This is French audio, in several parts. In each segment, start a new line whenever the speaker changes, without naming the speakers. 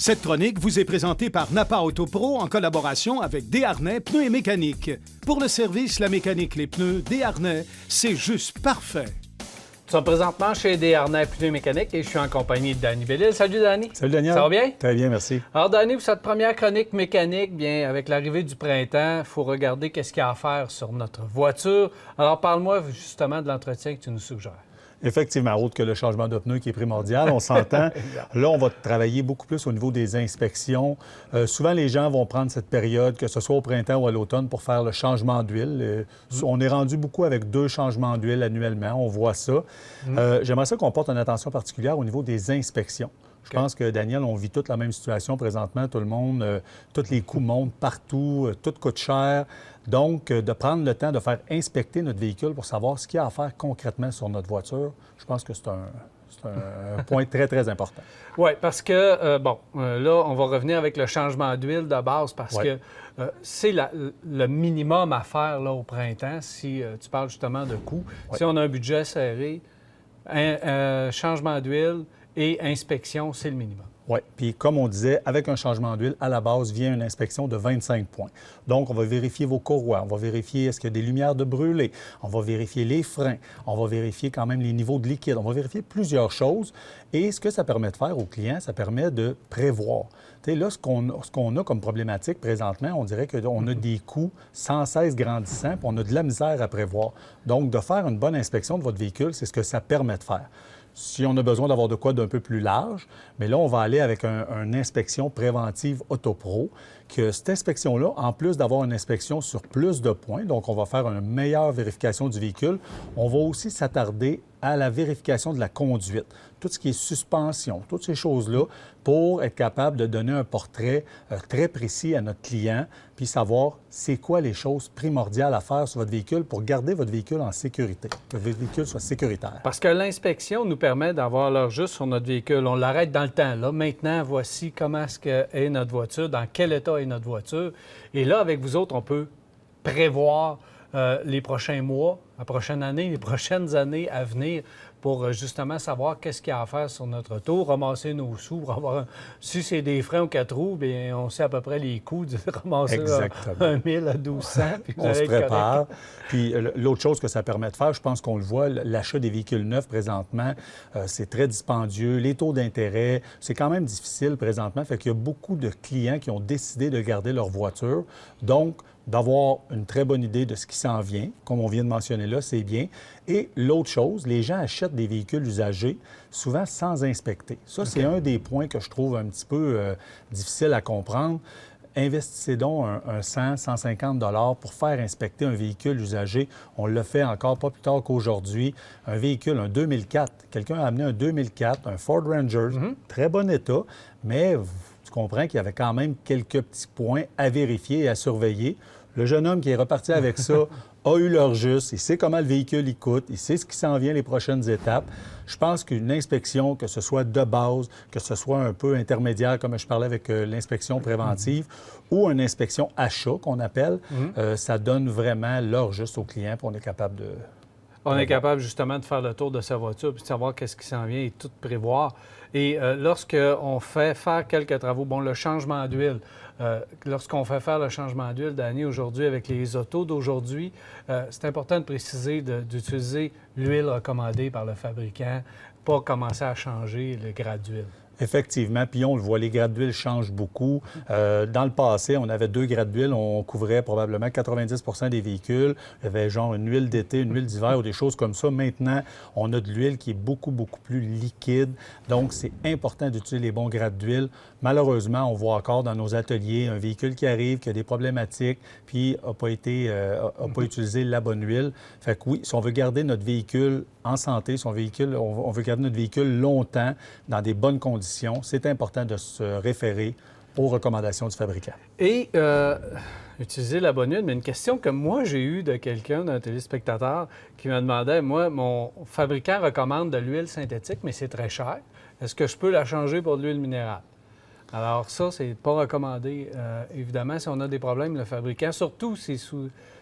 Cette chronique vous est présentée par Napa Auto Pro en collaboration avec Desharnais Pneus et Mécanique. Pour le service, la mécanique, les pneus, Desharnais, c'est juste parfait.
Nous sommes présentement chez Desharnais Pneus et Mécanique et je suis en compagnie de Danny Bellil. Salut Danny.
Salut Daniel.
Ça va bien?
Très bien, merci.
Alors Danny, pour cette première chronique mécanique, bien avec l'arrivée du printemps, il faut regarder qu'est-ce qu'il y a à faire sur notre voiture. Alors parle-moi justement de l'entretien que tu nous suggères.
Effectivement, autre que le changement de pneus qui est primordial, on s'entend. Là, on va travailler beaucoup plus au niveau des inspections. Souvent, les gens vont prendre cette période, que ce soit au printemps ou à l'automne, pour faire le changement d'huile. On est rendu beaucoup avec 2 changements d'huile annuellement, on voit ça. J'aimerais ça qu'on porte une attention particulière au niveau des inspections. Je pense que, Daniel, on vit toute la même situation présentement. Tout le monde, tous les coûts montent partout, tout coûte cher. Donc, de prendre le temps de faire inspecter notre véhicule pour savoir ce qu'il y a à faire concrètement sur notre voiture, je pense que c'est un point très, très important.
Oui, parce que, là, on va revenir avec le changement d'huile de base parce que c'est le minimum à faire là, au printemps, si tu parles justement de coûts. Si on a un budget serré, changement d'huile et inspection, c'est le minimum.
Oui, puis comme on disait, avec un changement d'huile, à la base vient une inspection de 25 points. Donc, on va vérifier vos courroies, on va vérifier est-ce qu'il y a des lumières de brûlés, on va vérifier les freins, on va vérifier quand même les niveaux de liquide, on va vérifier plusieurs choses. Et ce que ça permet de faire aux clients, ça permet de prévoir. Tu sais, là, ce qu'on a comme problématique présentement, on dirait qu'on a des coûts sans cesse grandissants, puis on a de la misère à prévoir. Donc, de faire une bonne inspection de votre véhicule, c'est ce que ça permet de faire. Si on a besoin d'avoir de quoi d'un peu plus large, mais là, on va aller avec une inspection préventive AutoPro, que cette inspection-là, en plus d'avoir une inspection sur plus de points, donc on va faire une meilleure vérification du véhicule, on va aussi s'attarder à la vérification de la conduite, tout ce qui est suspension, toutes ces choses-là, pour être capable de donner un portrait très précis à notre client, puis savoir c'est quoi les choses primordiales à faire sur votre véhicule pour garder votre véhicule en sécurité, que votre véhicule soit sécuritaire.
Parce que l'inspection nous permet d'avoir l'heure juste sur notre véhicule. On l'arrête dans le temps. Là, maintenant, voici comment est notre voiture, dans quel état est notre voiture. Et là, avec vous autres, on peut prévoir les prochains mois, la prochaine année, les prochaines années à venir pour justement savoir qu'est-ce qu'il y a à faire sur notre auto, ramasser nos sous pour avoir si c'est des freins aux 4 roues, bien on sait à peu près les coûts de ramasser 1 000 à 1200. Puis
on se prépare. Puis l'autre chose que ça permet de faire, je pense qu'on le voit, l'achat des véhicules neufs présentement, c'est très dispendieux. Les taux d'intérêt, c'est quand même difficile présentement. Fait qu'il y a beaucoup de clients qui ont décidé de garder leur voiture. Donc, d'avoir une très bonne idée de ce qui s'en vient, comme on vient de mentionner là, c'est bien. Et l'autre chose, les gens achètent des véhicules usagés, souvent sans inspecter. Ça, c'est un des points que je trouve un petit peu difficile à comprendre. Investissez donc un 100, 150 $ pour faire inspecter un véhicule usagé. On le fait encore pas plus tard qu'aujourd'hui. Un véhicule, un 2004, quelqu'un a amené un 2004, un Ford Ranger, très bon état, mais tu comprends qu'il y avait quand même quelques petits points à vérifier et à surveiller. Le jeune homme qui est reparti avec ça a eu l'heure juste, il sait comment le véhicule il coûte, il sait ce qui s'en vient les prochaines étapes. Je pense qu'une inspection, que ce soit de base, que ce soit un peu intermédiaire, comme je parlais avec l'inspection préventive, ou une inspection achat qu'on appelle, ça donne vraiment l'heure juste au client, puis on est capable de...
On est capable justement de faire le tour de sa voiture puis de savoir qu'est-ce qui s'en vient et tout prévoir. Et lorsqu'on fait faire quelques travaux, le changement d'huile, lorsqu'on fait faire le changement d'huile, Danny, aujourd'hui, avec les autos d'aujourd'hui, c'est important de préciser d'utiliser l'huile recommandée par le fabricant, pas commencer à changer le grade d'huile.
Effectivement, puis on le voit, les grades d'huile changent beaucoup. Dans le passé, on avait 2 grades d'huile, on couvrait probablement 90 % des véhicules. Il y avait genre une huile d'été, une huile d'hiver ou des choses comme ça. Maintenant, on a de l'huile qui est beaucoup, beaucoup plus liquide. Donc, c'est important d'utiliser les bons grades d'huile. Malheureusement, on voit encore dans nos ateliers un véhicule qui arrive, qui a des problématiques, puis n'a pas utilisé la bonne huile. Fait que oui, si on veut garder notre véhicule en santé, si on veut garder notre véhicule longtemps, dans des bonnes conditions, c'est important de se référer aux recommandations du fabricant.
Et utiliser la bonne huile, mais une question que moi j'ai eue de quelqu'un, d'un téléspectateur, qui me demandait, moi, mon fabricant recommande de l'huile synthétique, mais c'est très cher. Est-ce que je peux la changer pour de l'huile minérale? Alors ça, c'est pas recommandé. Évidemment, si on a des problèmes, le fabricant, surtout si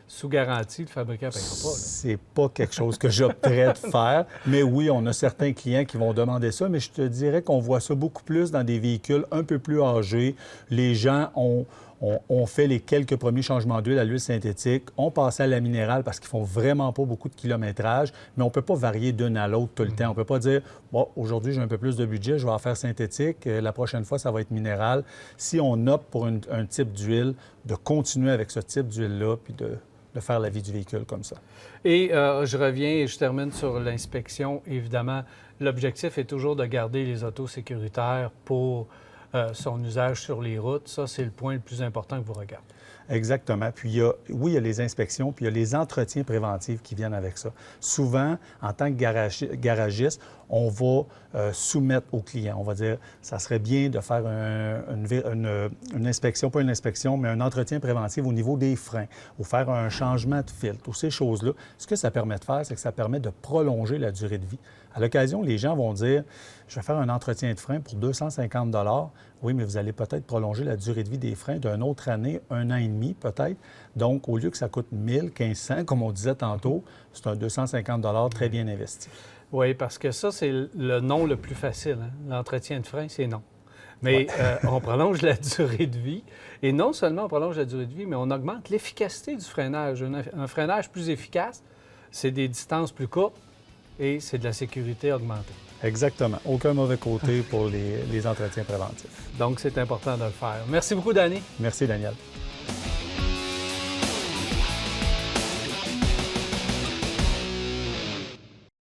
sous garantie, le fabricant ne payera pas.
C'est pas quelque chose que j'opterais de faire. Mais oui, on a certains clients qui vont demander ça, mais je te dirais qu'on voit ça beaucoup plus dans des véhicules un peu plus âgés. Les gens ont fait les quelques premiers changements d'huile à l'huile synthétique, ont passé à la minérale parce qu'ils font vraiment pas beaucoup de kilométrage, mais on peut pas varier d'une à l'autre tout le temps. On peut pas dire, bon, aujourd'hui, j'ai un peu plus de budget, je vais en faire synthétique, la prochaine fois, ça va être minéral. Si on opte pour un type d'huile, de continuer avec ce type d'huile-là, puis de faire la vie du véhicule comme ça.
Et je reviens et je termine sur l'inspection. Évidemment, l'objectif est toujours de garder les autos sécuritaires pour son usage sur les routes. Ça, c'est le point le plus important que vous regardez.
Exactement. Puis, il y a les inspections, puis il y a les entretiens préventifs qui viennent avec ça. Souvent, en tant que garagiste, on va soumettre au client. On va dire, ça serait bien de faire une inspection, pas une inspection, mais un entretien préventif au niveau des freins, ou faire un changement de filtre, toutes ces choses-là. Ce que ça permet de faire, c'est que ça permet de prolonger la durée de vie. À l'occasion, les gens vont dire, je vais faire un entretien de frein pour 250 $. Oui, mais vous allez peut-être prolonger la durée de vie des freins d'une autre année, 1 an et demi peut-être. Donc, au lieu que ça coûte 1 000, 1 500, comme on disait tantôt, c'est un 250 $ très bien investi.
Oui, parce que ça, c'est le non le plus facile. Hein? L'entretien de frein, c'est non. Mais on prolonge la durée de vie. Et non seulement on prolonge la durée de vie, mais on augmente l'efficacité du freinage. Un freinage plus efficace, c'est des distances plus courtes et c'est de la sécurité augmentée.
Exactement. Aucun mauvais côté pour les entretiens préventifs.
Donc, c'est important de le faire. Merci beaucoup, Danny.
Merci, Daniel.